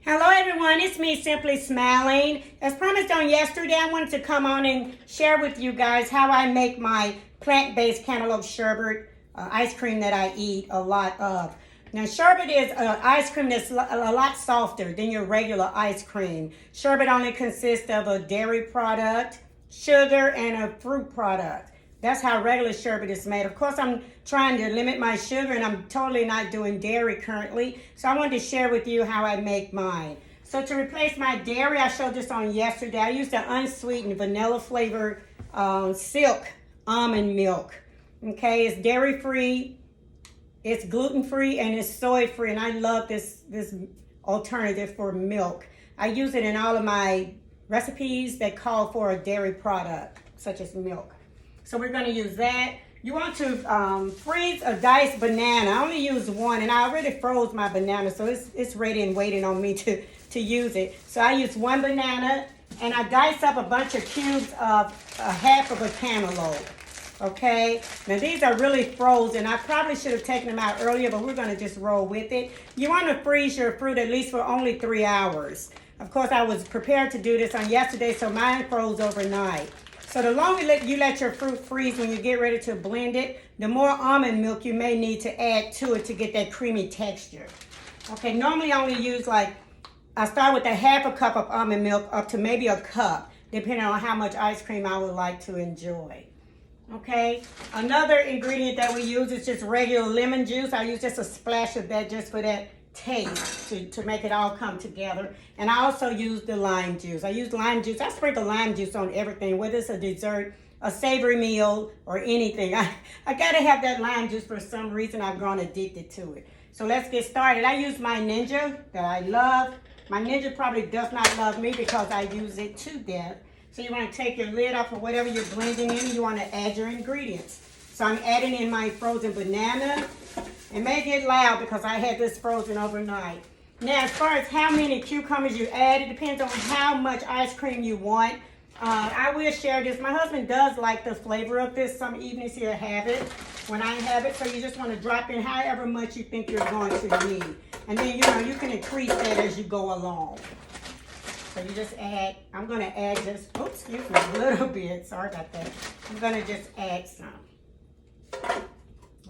Hello everyone, it's me, Simply Smiling. As promised on yesterday, I wanted to come on and share with you guys how I make my plant-based cantaloupe sherbet ice cream that I eat a lot of. Now, sherbet is ice cream that's a lot softer than your regular ice cream. Sherbet only consists of a dairy product, sugar, and a fruit product. That's how regular sherbet is made. Of course, I'm trying to limit my sugar, and I'm totally not doing dairy currently. So I wanted to share with you how I make mine. So to replace my dairy, I showed this on yesterday. I used an unsweetened vanilla flavored Silk almond milk. Okay, it's dairy free, it's gluten free, and it's soy free. And I love this alternative for milk. I use it in all of my recipes that call for a dairy product, such as milk. So we're going to use that. You want to freeze a diced banana. I only use one, and I already froze my banana, so it's ready and waiting on me to use it. So I use one banana, and I dice up a bunch of cubes of half of a cantaloupe. Okay, now these are really frozen. I probably should have taken them out earlier, but we're going to just roll with it. You want to freeze your fruit at least for only 3 hours. Of course, I was prepared to do this on yesterday, so mine froze overnight. So the longer you let your fruit freeze when you get ready to blend it, the more almond milk you may need to add to it to get that creamy texture. Okay, normally I only use I start with a half a cup of almond milk up to maybe a cup, depending on how much ice cream I would like to enjoy. Okay, another ingredient that we use is just regular lemon juice. I use just a splash of that just for that taste to make it all come together. And I also use the lime juice. I use lime juice. I sprinkle lime juice on everything, whether it's a dessert, a savory meal, or anything. I gotta have that lime juice for some reason. I've grown addicted to it. So let's get started. I use my Ninja that I love. My Ninja probably does not love me because I use it to death. So you want to take your lid off of whatever you're blending in. You want to add your ingredients. So I'm adding in my frozen banana. It may get loud because I had this frozen overnight. Now, as far as how many cucumbers you add, it depends on how much ice cream you want. I will share this. My husband does like the flavor of this. Some evenings he'll have it when I have it. So you just want to drop in however much you think you're going to need. And then, you can increase that as you go along. So you just add, I'm going to add just, excuse me, a little bit. Sorry about that. I'm going to just add some.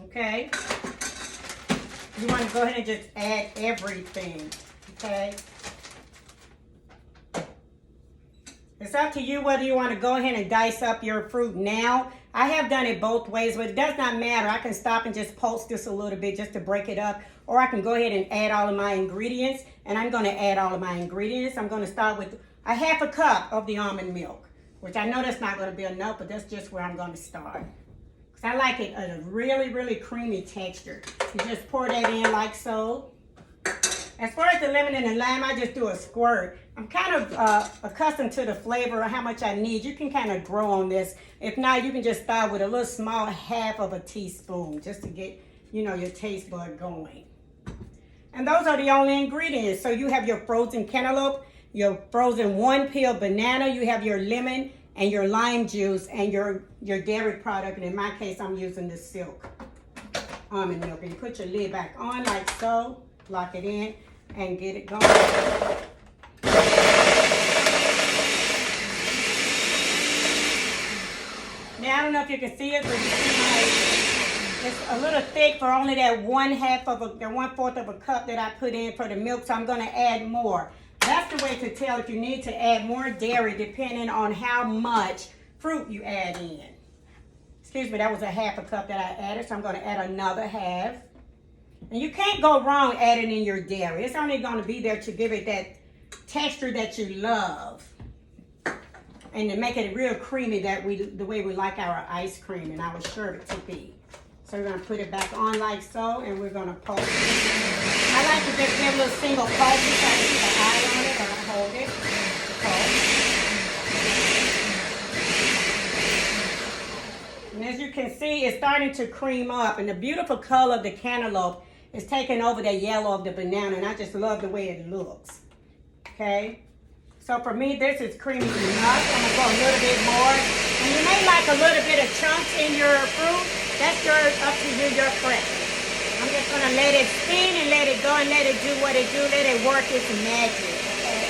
Okay. You want to go ahead and just add everything, okay? It's up to you whether you want to go ahead and dice up your fruit now. I have done it both ways, but it does not matter. I can stop and just pulse this a little bit just to break it up, or I can go ahead and add all of my ingredients, and I'm going to add all of my ingredients. I'm going to start with a half a cup of the almond milk, which I know that's not going to be enough, but that's just where I'm going to start. I like it a really, really creamy texture. You just pour that in like so. As far as the lemon and the lime, I just do a squirt. I'm kind of accustomed to the flavor of how much I need. You can kind of grow on this. If not, you can just start with a little small half of a teaspoon just to get, your taste bud going. And those are the only ingredients. So you have your frozen cantaloupe, your frozen one peel banana, you have your lemon, and your lime juice, and your dairy product. And in my case, I'm using the Silk almond milk. And you put your lid back on like so, lock it in, and get it going. Now, I don't know if you can see it, but you see it's a little thick for only that one-fourth of a cup that I put in for the milk, so I'm gonna add more. That's the way to tell if you need to add more dairy depending on how much fruit you add in. Excuse me, that was a half a cup that I added, so I'm going to add another half. And you can't go wrong adding in your dairy. It's only going to be there to give it that texture that you love. And to make it real creamy the way we like our ice cream and our sherbet to be. So we're going to put it back on like so, and we're going to pulse it. I like to just give a little single pulse so I can keep an eye on it, and I hold it. Pulse. And as you can see, it's starting to cream up, and the beautiful color of the cantaloupe is taking over the yellow of the banana, and I just love the way it looks. Okay? So for me, this is creamy enough. I'm going to go a little bit more. And you may like a little bit of chunks in your fruit. That's up to you, your preference. I'm just gonna let it spin and let it go and let it do what it do. Let it work its magic. Okay.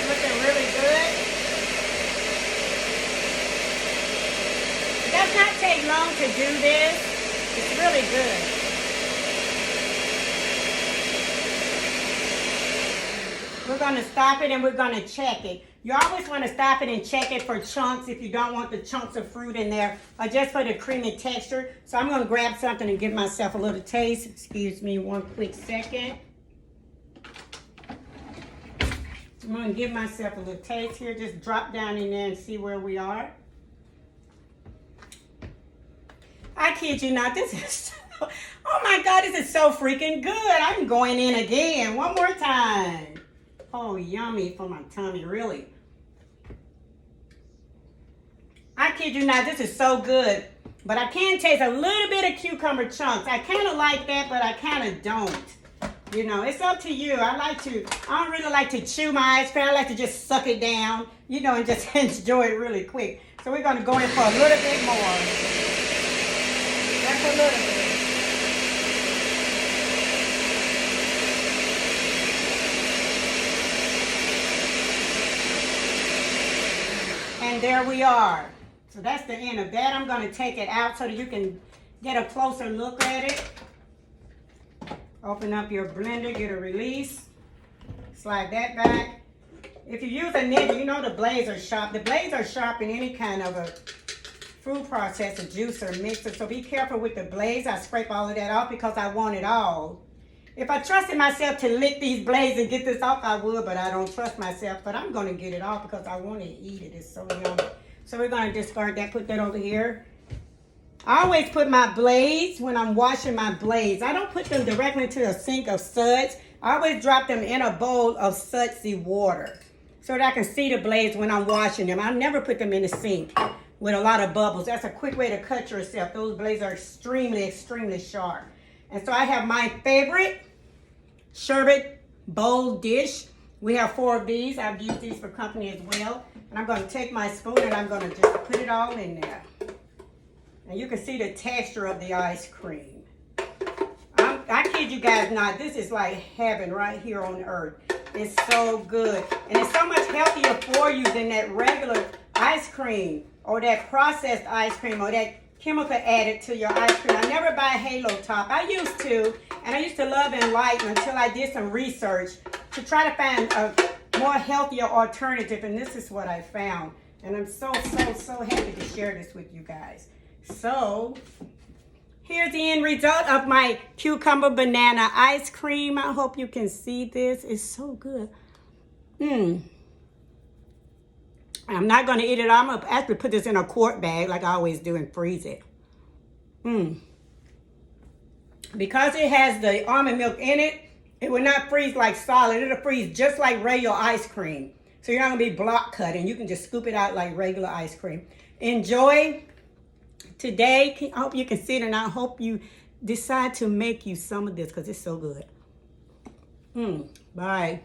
Looking really good. It does not take long to do this. It's really good. We're going to stop it and we're going to check it. You always want to stop it and check it for chunks if you don't want the chunks of fruit in there or just for the creamy texture. So I'm going to grab something and give myself a little taste. Excuse me one quick second. I'm going to give myself a little taste here. Just drop down in there and see where we are. I kid you not, this is oh my God, this is so freaking good. I'm going in again one more time. Oh, yummy for my tummy, really. I kid you not, this is so good. But I can taste a little bit of cucumber chunks. I kind of like that, but I kind of don't. You know, it's up to you. I don't really like to chew my ice cream. I like to just suck it down, you know, and just enjoy it really quick. So we're going to go in for a little bit more. Just a little bit. And there we are. So that's the end of that. I'm going to take it out so that you can get a closer look at it. Open up your blender, get a release. Slide that back. If you use a Ninja, you know the blades are sharp. The blades are sharp in any kind of a food processor, juicer, mixer. So be careful with the blades. I scrape all of that off because I want it all. If I trusted myself to lick these blades and get this off, I would, but I don't trust myself. But I'm going to get it off because I want to eat it. It's so yummy. So we're going to discard that, put that over here. I always put my blades when I'm washing my blades. I don't put them directly into a sink of suds. I always drop them in a bowl of sudsy water so that I can see the blades when I'm washing them. I never put them in the sink with a lot of bubbles. That's a quick way to cut yourself. Those blades are extremely, extremely sharp. And so I have my favorite sherbet bowl dish. We have 4 of these. I've used these for company as well. And I'm going to take my spoon and I'm going to just put it all in there. And you can see the texture of the ice cream. I kid you guys not, this is like heaven right here on earth. It's so good. And it's so much healthier for you than that regular ice cream or that processed ice cream or that chemical added to your ice cream. I never buy Halo Top. I used to, and I used to love Enlighten until I did some research to try to find a more healthier alternative, and this is what I found. And I'm so happy to share this with you guys. So, here's the end result of my cucumber banana ice cream. I hope you can see this. It's so good. I'm not going to eat it. I'm going to actually put this in a quart bag like I always do and freeze it. Because it has the almond milk in it, it will not freeze like solid. It'll freeze just like regular ice cream. So you're not going to be block cutting. You can just scoop it out like regular ice cream. Enjoy today. I hope you can see it, and I hope you decide to make you some of this because it's so good. Bye.